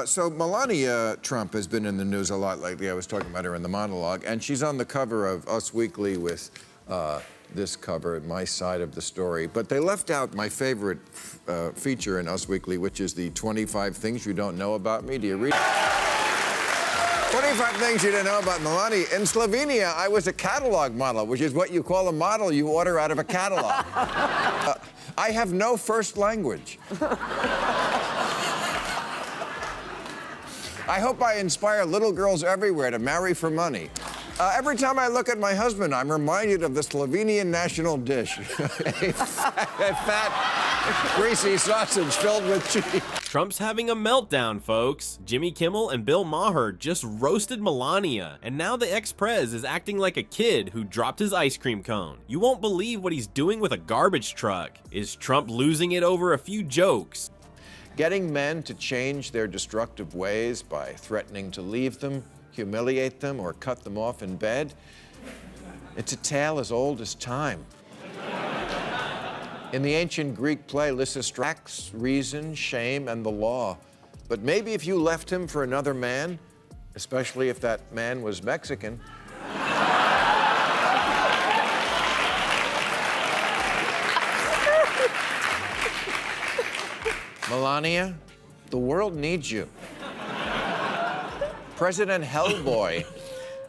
So Melania Trump has been in the news a lot lately. I was talking about her in the monologue, and she's on the cover of Us Weekly with this cover, my side of the story. But they left out my favorite feature in Us Weekly, which is the 25 things you don't know about me. Do you read? 25 things you didn't know about Melania. In Slovenia, I was a catalog model, which is what you call a model you order out of a catalog. I have no first language. I hope I inspire little girls everywhere to marry for money. Every time I look at my husband, I'm reminded of the Slovenian national dish. a fat, greasy sausage filled with cheese. Trump's having a meltdown, folks. Jimmy Kimmel and Bill Maher just roasted Melania, and now the ex-prez is acting like a kid who dropped his ice cream cone. You won't believe what he's doing with a garbage truck. Is Trump losing it over a few jokes? Getting men to change their destructive ways by threatening to leave them, humiliate them, or cut them off in bed, it's a tale as old as time. In the ancient Greek play, Lysistrats, reason, shame, and the law. But maybe if you left him for another man, especially if that man was Mexican, Melania, the world needs you. President Hellboy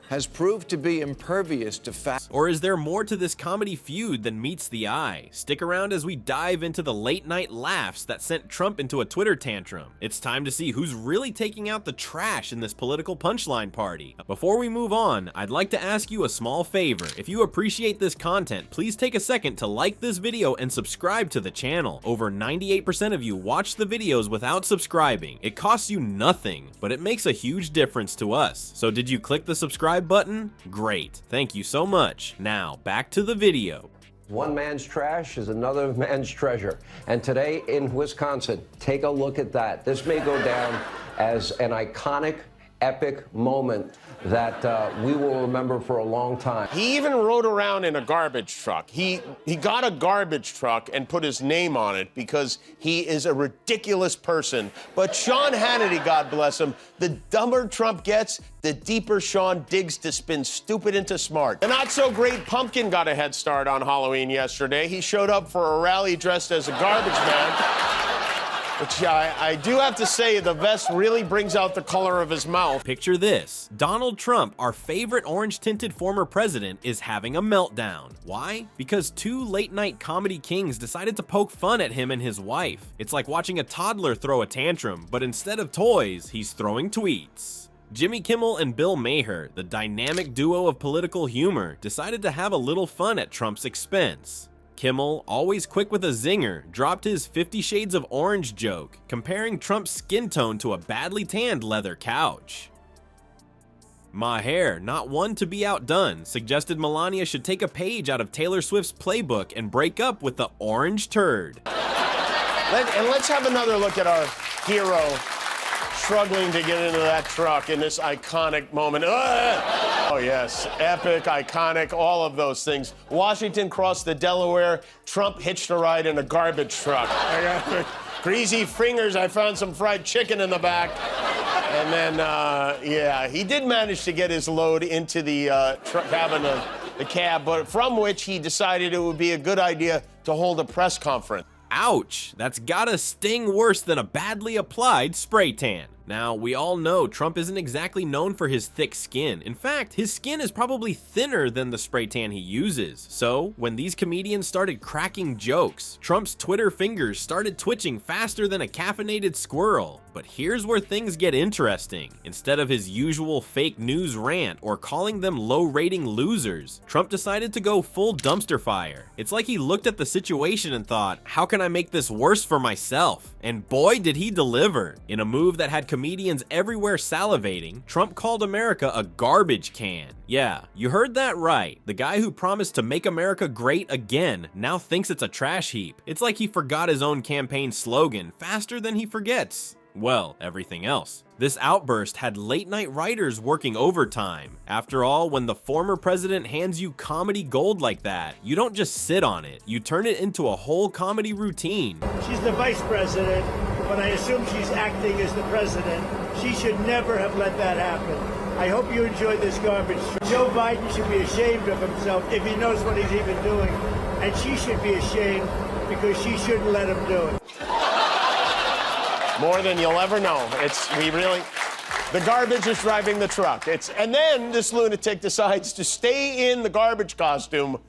has proved to be impervious to facts. Or is there more to this comedy feud than meets the eye? Stick around as we dive into the late-night laughs that sent Trump into a Twitter tantrum. It's time to see who's really taking out the trash in this political punchline party. Before we move on, I'd like to ask you a small favor. If you appreciate this content, please take a second to like this video and subscribe to the channel. Over 98% of you watch the videos without subscribing. It costs you nothing, but it makes a huge difference to us. So did you click the subscribe button? Great. Thank you so much. Now, back to the video. One man's trash is another man's treasure. And today in Wisconsin, take a look at that. This may go down as an iconic, epic moment that we will remember for a long time. He even rode around in a garbage truck. He got a garbage truck and put his name on it because he is a ridiculous person. But Sean Hannity, God bless him, the dumber Trump gets, the deeper Sean digs to spin stupid into smart. The not-so-great Pumpkin got a head start on Halloween yesterday. He showed up for a rally dressed as a garbage man. Which I do have to say, the vest really brings out the color of his mouth. Picture this. Donald Trump, our favorite orange-tinted former president, is having a meltdown. Why? Because two late-night comedy kings decided to poke fun at him and his wife. It's like watching a toddler throw a tantrum, but instead of toys, he's throwing tweets. Jimmy Kimmel and Bill Maher, the dynamic duo of political humor, decided to have a little fun at Trump's expense. Kimmel, always quick with a zinger, dropped his 50 Shades of Orange joke, comparing Trump's skin tone to a badly tanned leather couch. Maher, not one to be outdone, suggested Melania should take a page out of Taylor Swift's playbook and break up with the orange turd. Let's have another look at our hero struggling to get into that truck in this iconic moment. Oh yes, epic, iconic, all of those things. Washington crossed the Delaware, Trump hitched a ride in a garbage truck. I got greasy fingers, I found some fried chicken in the back. And then, yeah, he did manage to get his load into the cabin of the cab, but from which he decided it would be a good idea to hold a press conference. Ouch, that's gotta sting worse than a badly applied spray tan. Now, we all know Trump isn't exactly known for his thick skin. In fact, his skin is probably thinner than the spray tan he uses. So, when these comedians started cracking jokes, Trump's Twitter fingers started twitching faster than a caffeinated squirrel. But here's where things get interesting. Instead of his usual fake news rant or calling them low-rating losers, Trump decided to go full dumpster fire. It's like he looked at the situation and thought, how can I make this worse for myself? And boy, did he deliver. In a move that had comedians everywhere salivating, Trump called America a garbage can. Yeah, you heard that right. The guy who promised to make America great again now thinks it's a trash heap. It's like he forgot his own campaign slogan faster than he forgets. Well, everything else. This outburst had late-night writers working overtime. After all, when the former president hands you comedy gold like that, you don't just sit on it, you turn it into a whole comedy routine. She's the vice president, but I assume she's acting as the president. She should never have let that happen. I hope you enjoyed this garbage. Joe Biden should be ashamed of himself if he knows what he's even doing. And she should be ashamed because she shouldn't let him do it. More than you'll ever know. The garbage is driving the truck. And then this lunatic decides to stay in the garbage costume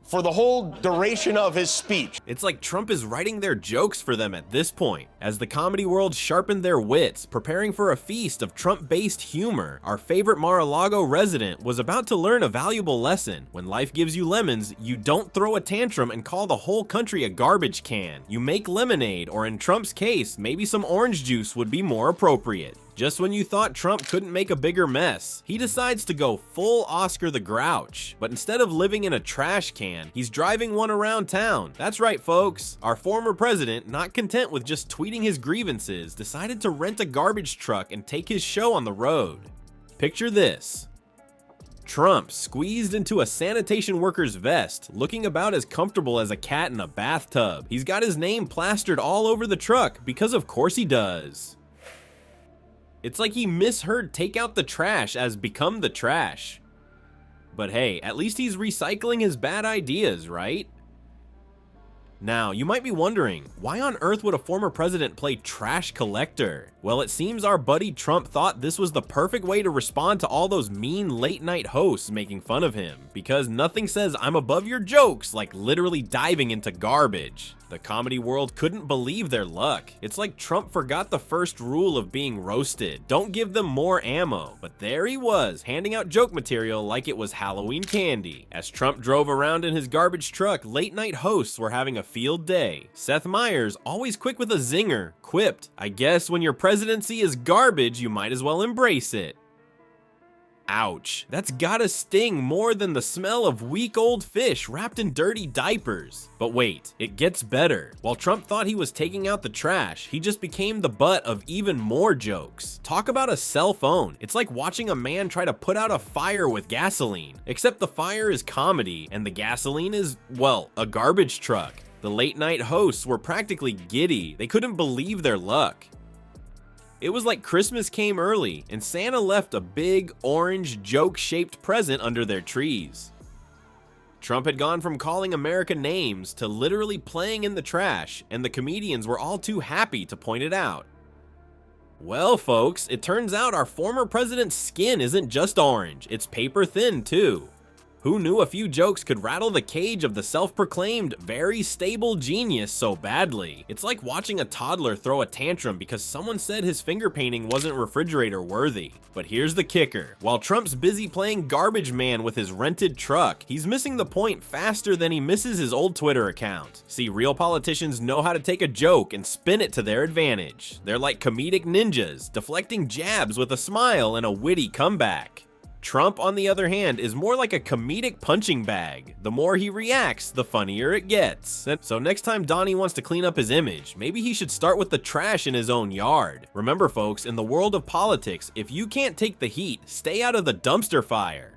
for the whole duration of his speech. It's like Trump is writing their jokes for them at this point. As the comedy world sharpened their wits, preparing for a feast of Trump-based humor, our favorite Mar-a-Lago resident was about to learn a valuable lesson. When life gives you lemons, you don't throw a tantrum and call the whole country a garbage can. You make lemonade, or in Trump's case, maybe some orange juice would be more appropriate. Just when you thought Trump couldn't make a bigger mess, he decides to go full Oscar the Grouch. But instead of living in a trash can, he's driving one around town. That's right, folks. Our former president, not content with just tweeting his grievances, decided to rent a garbage truck and take his show on the road. Picture this. Trump squeezed into a sanitation worker's vest, looking about as comfortable as a cat in a bathtub. He's got his name plastered all over the truck, because of course he does. It's like he misheard take out the trash as become the trash. But hey, at least he's recycling his bad ideas, right? Now, you might be wondering, why on earth would a former president play trash collector? Well, it seems our buddy Trump thought this was the perfect way to respond to all those mean late night hosts making fun of him, because nothing says I'm above your jokes like literally diving into garbage. The comedy world couldn't believe their luck. It's like Trump forgot the first rule of being roasted. Don't give them more ammo. But there he was, handing out joke material like it was Halloween candy. As Trump drove around in his garbage truck, late night hosts were having a field day. Seth Meyers, always quick with a zinger, quipped, "I guess when your presidency is garbage, you might as well embrace it." Ouch, that's gotta sting more than the smell of week old fish wrapped in dirty diapers. But wait, it gets better. While Trump thought he was taking out the trash, he just became the butt of even more jokes. Talk about a cell phone. It's like watching a man try to put out a fire with gasoline, except the fire is comedy and the gasoline is, well, a garbage truck. The late night hosts were practically giddy. They couldn't believe their luck. It was like Christmas came early and Santa left a big, orange, joke-shaped present under their trees. Trump had gone from calling America names to literally playing in the trash, and the comedians were all too happy to point it out. Well, folks, it turns out our former president's skin isn't just orange, it's paper thin too. Who knew a few jokes could rattle the cage of the self-proclaimed very stable genius so badly? It's like watching a toddler throw a tantrum because someone said his finger painting wasn't refrigerator worthy. But here's the kicker. While Trump's busy playing garbage man with his rented truck, he's missing the point faster than he misses his old Twitter account. See, real politicians know how to take a joke and spin it to their advantage. They're like comedic ninjas, deflecting jabs with a smile and a witty comeback. Trump, on the other hand, is more like a comedic punching bag. The more he reacts, the funnier it gets. So next time Donnie wants to clean up his image, maybe he should start with the trash in his own yard. Remember folks, in the world of politics, if you can't take the heat, stay out of the dumpster fire.